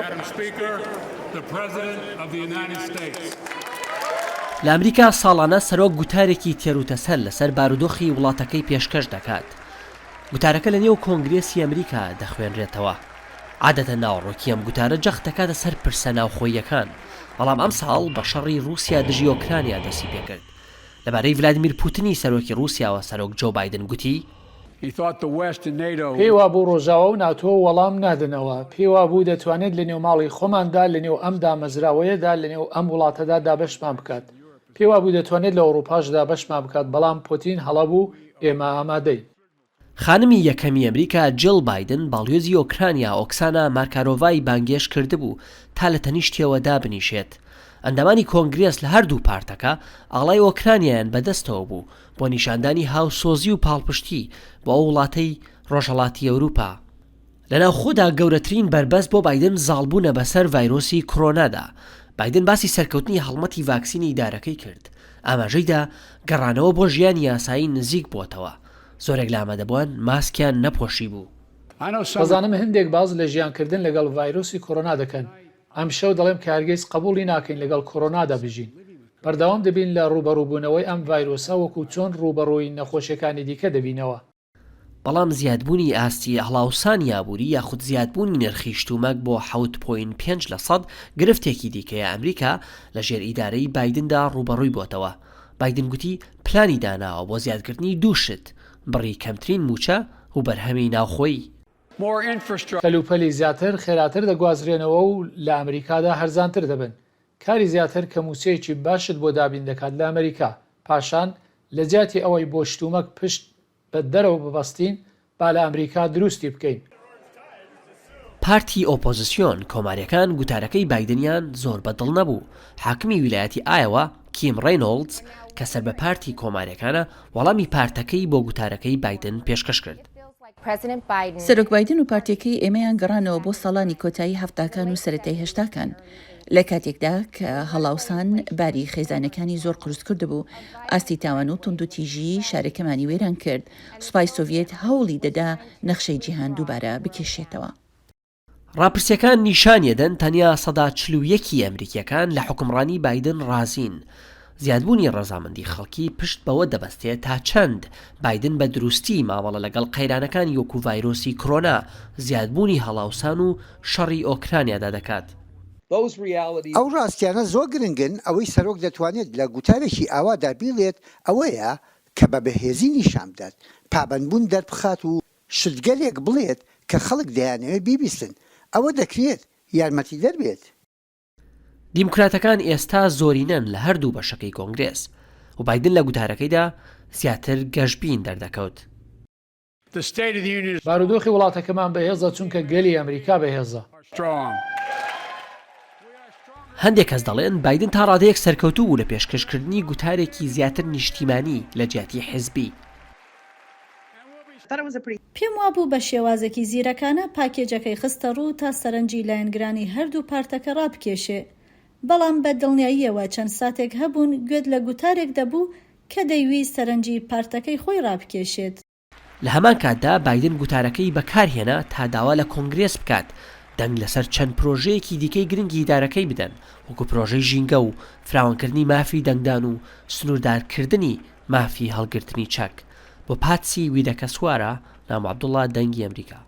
Madam Speaker, the President of the United States. لە ئەمریکا ساڵانە سەرۆک گوتارێکی تێروتەسەر لەسەر بارودۆخی وڵاتەکەی پێشکەش دەکات. گوتارەکە لە نێو کۆنگرێسی ئەمریکا دەخوێنرێتەوە. عادەتە ناوەڕۆکی ئەم گوتارە جەخت دەکاتە سەر پرسە ناوخۆییەکان، بەڵام ئەم ساڵ بە شەڕی رووسیا دژی ئۆکرانیا دەستی پێکرد. لەبارەی ڤلادیمیر پوتینی سەرۆکی رووسیاوە سەرۆک جۆ بایدن گوتی پێی وابوو ڕۆژاوە و ناتۆ وەڵام نادنەوە، پێی وابوو دەتوانێت لە نێو ماڵی خۆماندا لە نێو ئەم دامەزراوەیەدا لە نێو ئەم وڵاتەدا دابەشمان بکات، پێی وابوو دەتوانێت لە ئەوروپاشدا بەشمان بکات، بەڵام پۆتین هەڵەبوو ئێمە ئامادەی. خانمی یەکەمی ئەمریکا جیل بایدن باڵیۆزی ئۆکرانیا ئۆکسانا مارکارۆڤای بانگێش کردبوو تا لە تەنیشتیەوە دابنیشێت. ئەندامانی کۆنگرێس لە هەردوو پارتەکە ئاڵای ئۆکرانیایان بەدەستەوە بوو بۆ نیشاندانی هاوسۆزی و پاڵپشتی بۆ ئەو وڵاتەی ڕۆژهەڵاتی ئەوروپا. لەناوخۆدا گەورەترین بەربەست بۆ بایدن زاڵبوونە بەسەر ڤایرۆسی کۆرۆنادا. بایدن باسی سەرکەوتنی هەڵمەتی ڤاکسینی دارەکەی کرد، ئاماژەیدا گەڕانەوە بۆ ژیانی یاسایی نزیک بووتەوە. زۆرێک لە ئامادەبووان ماسکیان نەپۆشی بوو. بەزانم هەندێک باز لە ژیانکردن لەگەڵ ڤایرۆسی کۆرۆنا دەکەن. ئەم شەو دەڵێم کە هەرگیز قبوڵی ناکەین لەگەڵ کۆرۆنادا بژین. بەردەوام دەبین لە ڕوبەڕووبوونەوەی ئەم ڤایرۆسە وەکو چۆن ڕوبەڕۆی نەخۆشیەکانی دیکە دەبینەوە. بەڵام زیادبوونی ئاستی هەڵاوسانی یابووری یاخود زیادبوونی نرخی شتومەک بۆ 7.5% گرفتێکی دیکەیە ئەمریکا لە ژێر ئیدارەی بایدندا ڕوبەڕووی بۆتەوە. بایدن گوتی پلانی داناوە بۆ زیادکردنی دووشت، بڕی کەمترین موچە و بەرهەمی ناوخۆیی. کەلوپەلی زیاتر خێراتر دەگوازرێنەوە و لە ئەمریکادا هەرزانتر دەبن. کاری زیاتر کە موچەیەکی باشت بۆ دابین دەکات لە ئەمریکا، پاشان لە جیاتی ئەوەی بۆ شتومەک پشت بە دەرەوە ببەستین با لە ئەمریکا دروستی بکەین. پارتی ئۆپۆزیسیۆن کۆماریەکان گوتارەکەی بایدنیان زۆر بەدڵ نەبوو. حاکمی ویلایەتی ئایەوە کیم ڕێنۆڵدز کە سەر بە پارتی کۆماریەکانە وەڵامی پارتەکەی بۆ گوتارەکەی بایدن پێشکەش کرد. سەرۆک بایدن و پارتیەکەی ئێمەیان گەڕانەوە بۆ ساڵانی کۆتایی هەفتاکان و سەرەتای هێشتاکان لە کاتێکدا کە هەڵاوسان باری خێزانەکانی زۆر قرس کرد بوو، ئاستی تاوان و تونند و تیژی شارەکەمانی وێران کرد. سوپای سۆڤیەت هەوڵی دەدا نەخشەی جیهان دووبارە بکێشێتەوە. ڕاپرسیەکان نیشانیەدەن تەنیا 41 ئەمریکیەکان لە حکومڕانی بایدن ڕازین. زیادبوونی ڕەزامەندی خەڵکی پشت بەوە دەبەستێت تا چەند بایدن بە دروستی ماوەڵە لەگەڵ قەیرانەکانی وەکو ڤایرۆسی کۆرۆنا زیادبوونی هەڵاوسان و شەڕی ئۆکرانیادا دەکات. ئەو ڕاستیانە زۆر گرنگن. ئەوەی سەرۆک دەتوانێت لە گوتارێکی ئاوادا بیڵێت ئەوەیە کە بە بەهێزی نیشان بدات، پابەندبوون دەربخات و شتگەلێک بڵێت کە خەڵک دەیانەوێت بیبیستن. ئەوە دەکرێت یارمەتی دەربێت. دیموکراتەکان ئێستا زۆرینەن لە هەردوو بەشەکەی کۆنگرێس و بایدن لە گوتارەکەیدا زیاتر گەشتبین دەردەکەوت. بارودۆخی وڵاتەکەمان بەهێزە چونکە گەلی ئەمریکا بەهێزە. هەندێک کەس دەڵێن بایدن تا ڕادەیەک سەرکەوتوو بوو لە پێشکەشکردنی گوتارێکی زیاتر نیشتیمانی لە جیاتی حیزبی. پێم وابوو بە شێوازێکی زیرەکانە پاکێجەکەی خستە ڕوو تا سەرنجی لایەنگرانی هەردوو پارتەکە ڕابکێشێ، بەڵام بە دڵنیاییەوە چەند ساتێک هەبوون گوێت لە گوتارێک دەبوو کە دەیویست سەرنجی پارتەکەی خۆی ڕابکێشێت. لە هەمان کاتدا بایدن گوتارەکەی بەکارهێنا تا داوا لە کۆنگرێس بکات دەنگ لەسەر چەند پرۆژەیەکی دیکەی گرنگی ئیدارەکەی بدەن، وەکو پرۆژەی ژینگە و فراوانکردنی مافی دەنگدان و سنووردارکردنی مافی هەڵگرتنی چەک. بۆ پاتسی ویدەکە سوارە نام عەبدوڵڵا دەنگی ئەمریکا.